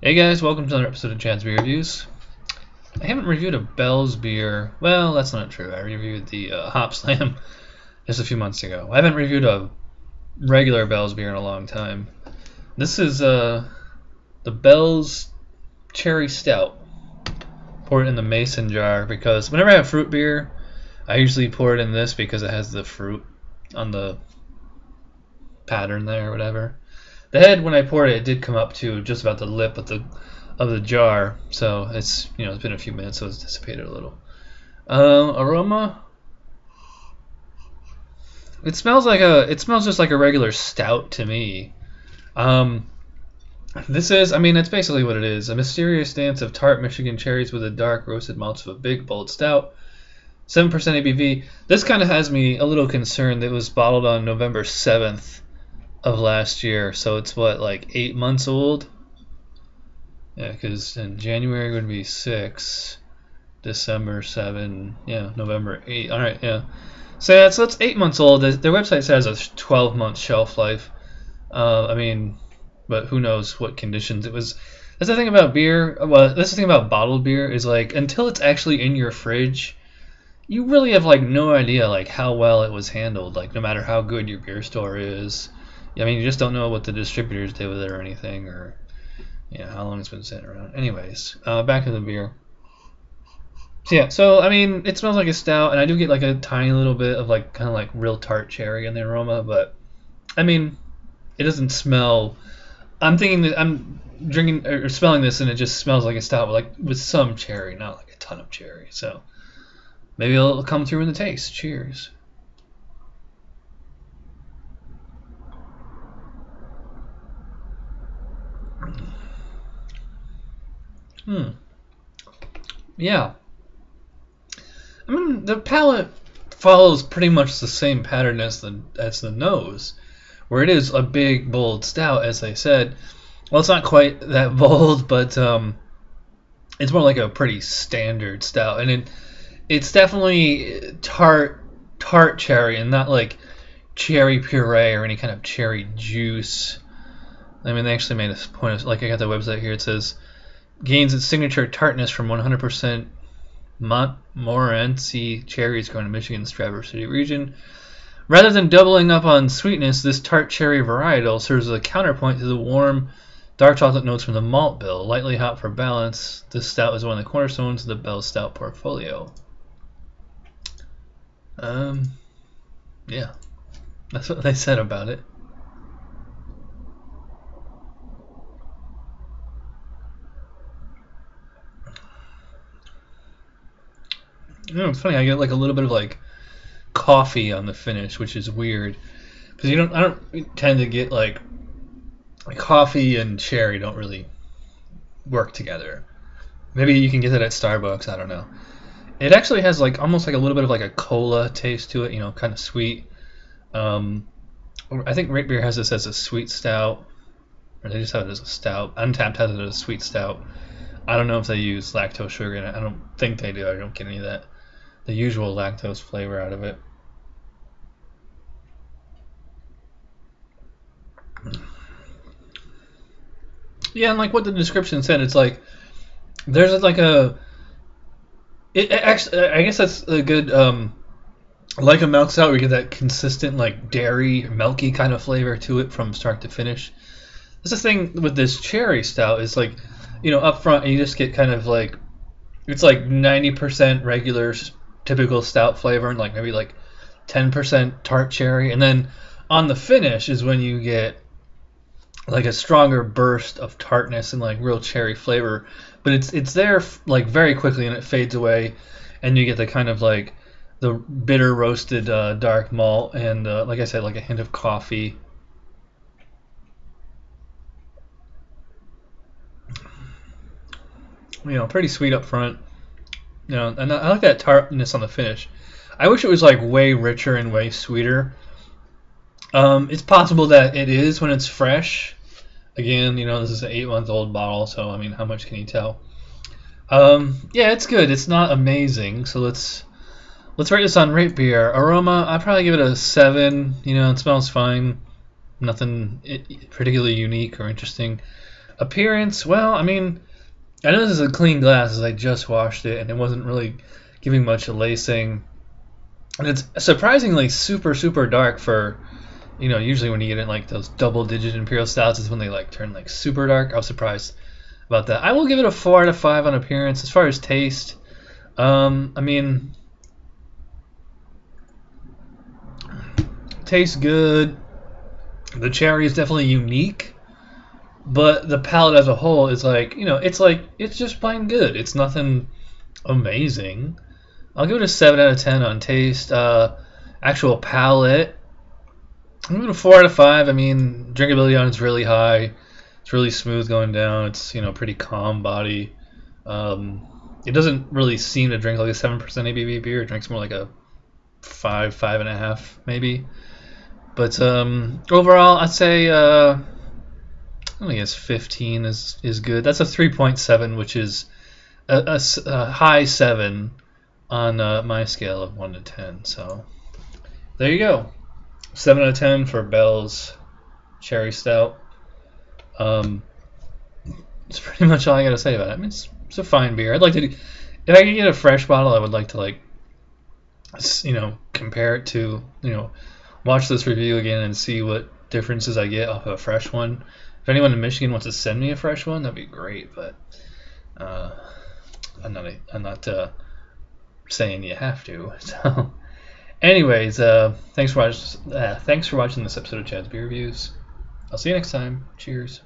Hey guys, welcome to another episode of Chad's Beer Reviews. I haven't reviewed a Bell's beer. Well, that's not true. I reviewed the Hop Slam just a few months ago. I haven't reviewed a regular Bell's beer in a long time. This is the Bell's Cherry Stout. Pour it in the mason jar because whenever I have fruit beer, I usually pour it in this because it has the fruit on the pattern there or whatever. The head, when I poured it, did come up to just about the lip of the jar, so it's it's been a few minutes, so it's dissipated a little. Aroma. It smells just like a regular stout to me. This is, it's basically what it is: a mysterious dance of tart Michigan cherries with the dark roasted malts of a big bold stout. 7% ABV. This kind of has me a little concerned. It was bottled on November 7th. Of last year, so it's what, like 8 months old? Yeah, because in January would be 6, December 7, yeah, November 8. All right, yeah. So it's 8 months old. Their website says a 12-month shelf life. But who knows what conditions it was. That's the thing about beer. Well, that's the thing about bottled beer is like until it's actually in your fridge, you really have like no idea like how well it was handled. Like no matter how good your beer store is. You just don't know what the distributors did with it or anything, or how long it's been sitting around. Anyways, back to the beer. It smells like a stout, and I do get like a tiny little bit of like kind of like real tart cherry in the aroma, but it doesn't smell. I'm thinking that I'm drinking or smelling this, and it just smells like a stout, but like with some cherry, not like a ton of cherry. So maybe it'll come through in the taste. Cheers. Yeah. The palate follows pretty much the same pattern as the nose, where it is a big, bold stout, as they said. Well, it's not quite that bold, but it's more like a pretty standard stout, and it's definitely tart cherry, and not like cherry puree or any kind of cherry juice. They actually made a point of, like, I got the website here. It says gains its signature tartness from 100% Montmorency cherries grown in Michigan's Traverse City region. Rather than doubling up on sweetness, this tart cherry varietal serves as a counterpoint to the warm, dark chocolate notes from the malt bill. Lightly hop for balance, this stout is one of the cornerstones of the Bell Stout portfolio. Yeah, that's what they said about it. It's funny. I get like a little bit of like coffee on the finish, which is weird because I don't tend to get like coffee and cherry don't really work together. Maybe you can get that at Starbucks. I don't know. It actually has like almost like a little bit of like a cola taste to it. Kind of sweet. I think Rate Beer has this as a sweet stout, or they just have it as a stout. Untapped has it as a sweet stout. I don't know if they use lactose sugar in it. I don't think they do. I don't get any of that. The usual lactose flavor out of it. Yeah, and like what the description said, it's like there's like a. It actually, I guess that's a good like a milk stout where you get that consistent like dairy, milky kind of flavor to it from start to finish. That's the thing with this cherry stout is like, up front you just get kind of like it's like 90% regular typical stout flavor and like maybe like 10% tart cherry, and then on the finish is when you get like a stronger burst of tartness and like real cherry flavor, but it's there like very quickly and it fades away, and you get the kind of like the bitter roasted dark malt and like I said, like a hint of coffee. Pretty sweet up front. And I like that tartness on the finish. I wish it was like way richer and way sweeter. It's possible that it is when it's fresh. Again, this is an 8-month-old bottle, so how much can you tell? Yeah, it's good. It's not amazing, so let's rate this on Rate Beer. Aroma, I'd probably give it a 7. It smells fine. Nothing particularly unique or interesting. Appearance, well, I mean, I know this is a clean glass as I just washed it and it wasn't really giving much lacing. And it's surprisingly super, super dark for, usually when you get in like those double-digit imperial stouts is when they like turn like super dark. I was surprised about that. I will give it a 4 out of 5 on appearance. As far as taste, I mean, tastes good. The cherry is definitely unique, but the palate as a whole is like, it's just plain good. It's nothing amazing. I'll give it a 7 out of 10 on taste. Actual palate, I'm giving it a 4 out of 5. I mean, drinkability on it's really high. It's really smooth going down. It's pretty calm body. It doesn't really seem to drink like a 7% ABV beer. It drinks more like a 5.5 maybe. But overall, I'd say I guess 15 is good. That's a 3.7, which is a high 7 on my scale of 1 to 10. So there you go. 7 out of 10 for Bell's Cherry Stout. It's pretty much all I gotta say about it. I mean, it's a fine beer. I'd like to, if I could get a fresh bottle, I would like to compare it to, watch this review again and see what differences I get off of a fresh one. If anyone in Michigan wants to send me a fresh one, that'd be great. But I'm not saying you have to. So, anyways, thanks for watching this episode of Chad's Beer Reviews. I'll see you next time. Cheers.